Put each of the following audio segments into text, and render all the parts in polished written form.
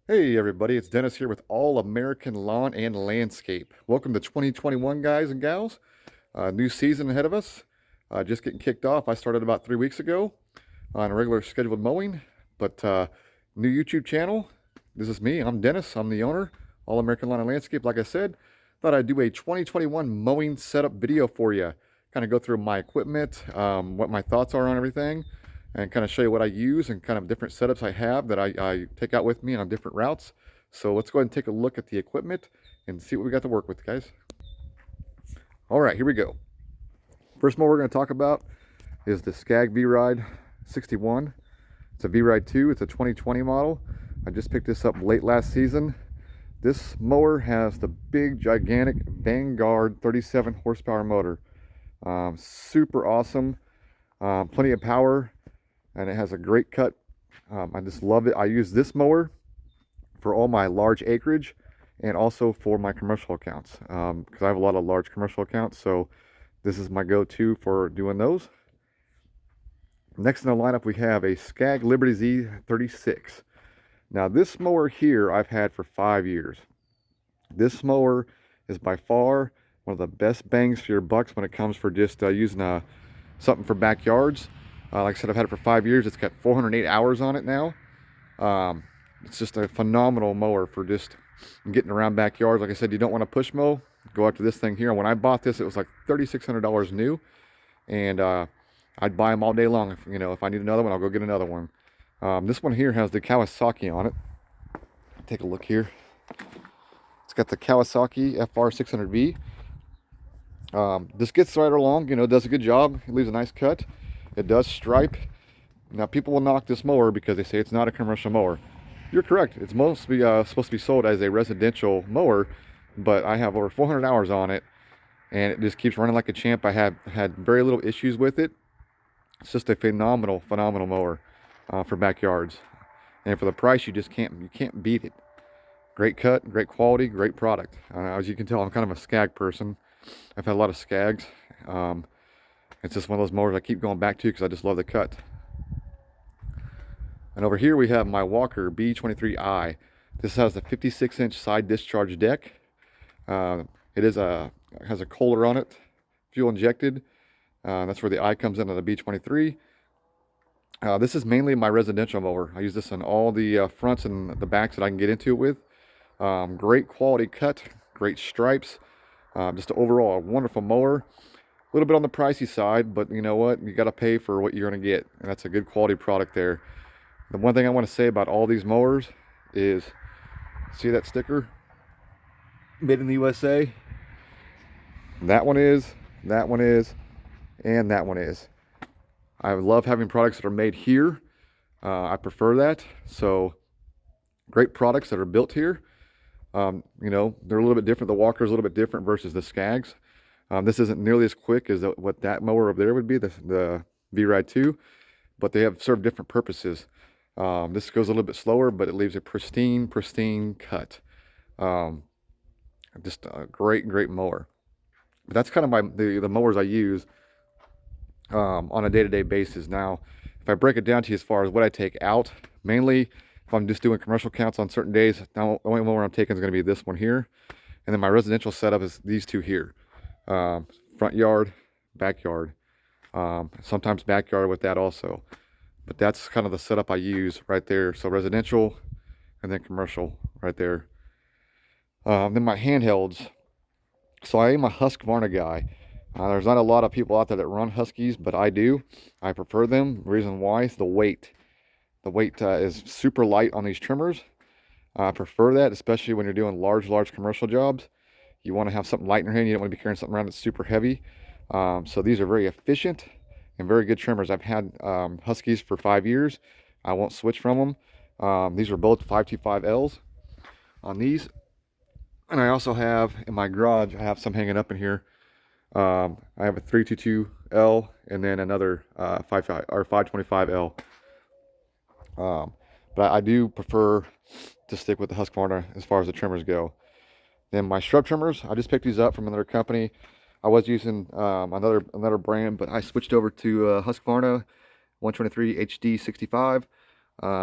Hey everybody, it's Dennis here with All American Lawn and Landscape. Welcome to 2021, guys and gals. New season ahead of us. Just getting kicked off. I started about 3 weeks ago on a regular scheduled mowing, but new YouTube channel. This is me. I'm Dennis. I'm the owner. All American Lawn and Landscape. Like I said, thought I'd do a 2021 mowing setup video for you. Kind of go through my equipment, what my thoughts are on everything, and kind of show you what I use and kind of different setups I have that I take out with me on different routes. So let's go ahead and take a look at the equipment and see what we got to work with, guys. All right, here we go. First mower we're going to talk about is the Scag V-Ride 61. It's a V-Ride 2. It's a 2020 model. I just picked this up late last season. This mower has the big, gigantic Vanguard 37 horsepower motor. Super awesome. Plenty of power, and it has a great cut. I just love it. I use this mower for all my large acreage and also for my commercial accounts because I have a lot of large commercial accounts, so this is my go-to for doing those. Next in the lineup we have a Scag Liberty Z36. Now this mower here I've had for 5 years. This mower is by far one of the best bangs for your bucks when it comes for just using something for backyards. Like I said, I've had it for 5 years. It's got 408 hours on it now. It's just a phenomenal mower for just getting around backyards. Like I said, you don't want to push mow, go after this thing here. When I bought this, it was like $3,600 new, and I'd buy them all day long. If I need another one, I'll go get another one. This one here has the Kawasaki on it. Take a look here. It's got the Kawasaki FR600V. This gets right along, does a good job. It leaves a nice cut. It does stripe. Now people will knock this mower because they say it's not a commercial mower. You're correct. It's mostly supposed to be sold as a residential mower, but I have over 400 hours on it, and it just keeps running like a champ. I have had very little issues with it. It's just a phenomenal mower for backyards, and for the price, you can't beat it. Great cut, great quality, great product. As you can tell, I'm kind of a scag person. I've had a lot of scags. It's just one of those mowers I keep going back to because I just love the cut. And over here we have my Walker B23i. This has a 56-inch side discharge deck. It has a Kohler on it, fuel injected. That's where the I comes in on the B23. This is mainly my residential mower. I use this on all the fronts and the backs that I can get into it with. Great quality cut, great stripes. Just overall a wonderful mower. A little bit on the pricey side, but you know what? You got to pay for what you're going to get, and that's a good quality product there. The one thing I want to say about all these mowers is, see that sticker? Made in the USA. That one is, and that one is. I love having products that are made here. I prefer that. So great products that are built here. They're a little bit different. The Walker's a little bit different versus the Skags. This isn't nearly as quick as what that mower over there would be, the V-Ride 2, but they have served different purposes. This goes a little bit slower, but it leaves a pristine cut. Just a great mower. But that's kind of the mowers I use on a day-to-day basis. Now, if I break it down to you as far as what I take out, mainly if I'm just doing commercial counts on certain days, the only mower I'm taking is going to be this one here. And then my residential setup is these two here. Front yard, backyard. Sometimes backyard with that also. But that's kind of the setup I use right there. So residential and then commercial right there. Then my handhelds. So I am a Husqvarna guy. There's not a lot of people out there that run Huskies, but I do. I prefer them. The reason why is the weight. The weight is super light on these trimmers. I prefer that, especially when you're doing large commercial jobs. You want to have something light in your hand. You don't want to be carrying something around that's super heavy. So these are very efficient and very good trimmers. I've had Huskies for 5 years. I won't switch from them. These are both 525Ls on these. And I also have in my garage, I have some hanging up in here. I have a 322L and then another 525L. But I do prefer to stick with the Husqvarna as far as the trimmers go. Then my shrub trimmers, I just picked these up from another company. I was using another brand, but I switched over to Husqvarna 123 HD 65.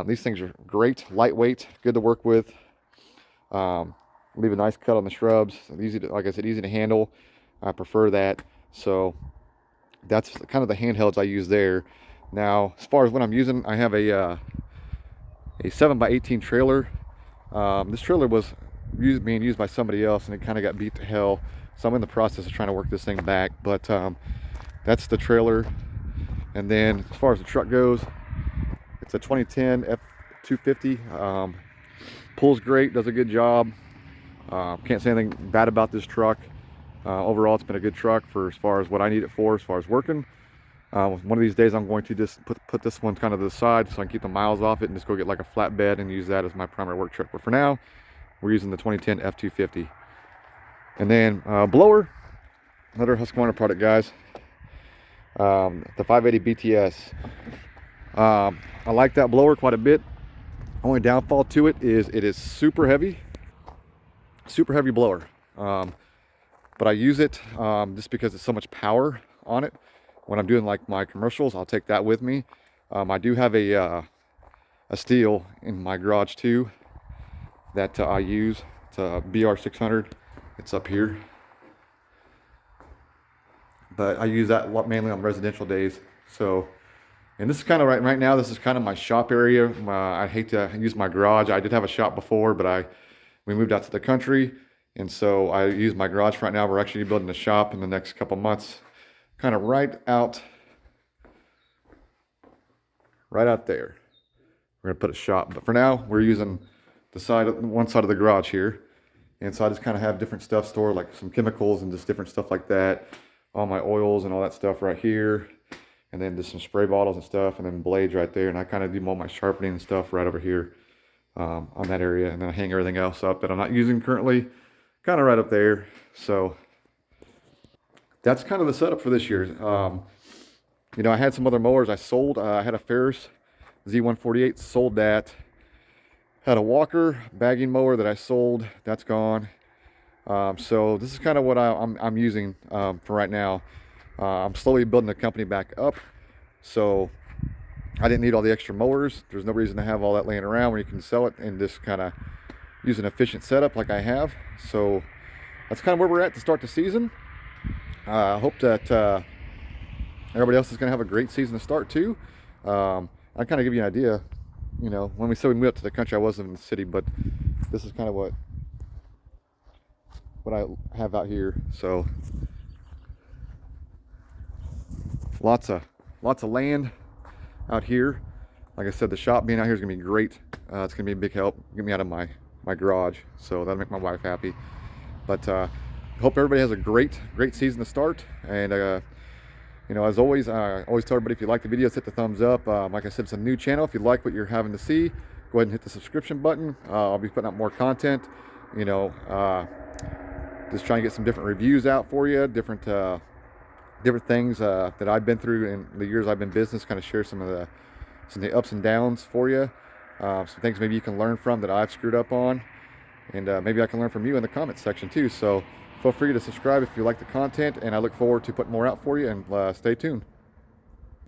These things are great, lightweight, good to work with. Leave a nice cut on the shrubs. Easy to, like I said, easy to handle. I prefer that. So that's kind of the handhelds I use there. Now, as far as what I'm using, I have a 7x18 trailer. This trailer was being used by somebody else, and it kind of got beat to hell. So I'm in the process of trying to work this thing back. But that's the trailer. And then as far as the truck goes, it's a 2010 F250. Pulls great, does a good job. Can't say anything bad about this truck. Overall, it's been a good truck for as far as what I need it for, as far as working. One of these days, I'm going to just put this one kind of to the side so I can keep the miles off it and just go get like a flatbed and use that as my primary work truck. But for now, we're using the 2010 F250. And then blower, another Husqvarna product, guys. The 580 BTS. I like that blower quite a bit. Only downfall to it is super heavy blower. But I use it just because it's so much power on it. When I'm doing like my commercials, I'll take that with me. I do have a steel in my garage too that I use. It's a BR600. It's up here. But I use that mainly on residential days. So, and this is kind of right now, this is kind of my shop area. I hate to use my garage. I did have a shop before, but we moved out to the country. And so I use my garage for right now. We're actually building a shop in the next couple months, kind of right out there. We're gonna put a shop, but for now we're using one side of the garage here. And so I just kind of have different stuff stored, like some chemicals and just different stuff like that. All my oils and all that stuff right here. And then just some spray bottles and stuff, and then blades right there. And I kind of do all my sharpening and stuff right over here on that area. And then I hang everything else up that I'm not using currently, kind of right up there. So that's kind of the setup for this year. You know, I had some other mowers I sold. I had a Ferris Z148, sold that. Had a Walker bagging mower that I sold, that's gone. So this is kind of what I'm using for right now. I'm slowly building the company back up. So I didn't need all the extra mowers. There's no reason to have all that laying around when you can sell it and just kind of use an efficient setup like I have. So that's kind of where we're at to start the season. I hope that everybody else is going to have a great season to start too. I kind of give you an idea. You know, when we said we moved up to the country, I wasn't in the city, but this is kind of what I have out here. So lots of land out here. Like I said, the shop being out here is gonna be great. It's gonna be a big help, get me out of my garage. So that'll make my wife happy. But hope everybody has a great season to start. And you know, as always, I always tell everybody, if you like the videos, hit the thumbs up. Like I said, it's a new channel. If you like what you're having to see, go ahead and hit the subscription button. I'll be putting out more content. You know, just trying to get some different reviews out for you, different things that I've been through in the years I've been in business. Kind of share some of the ups and downs for you. Some things maybe you can learn from that I've screwed up on, and maybe I can learn from you in the comments section too. So feel free to subscribe if you like the content, and I look forward to putting more out for you, and stay tuned.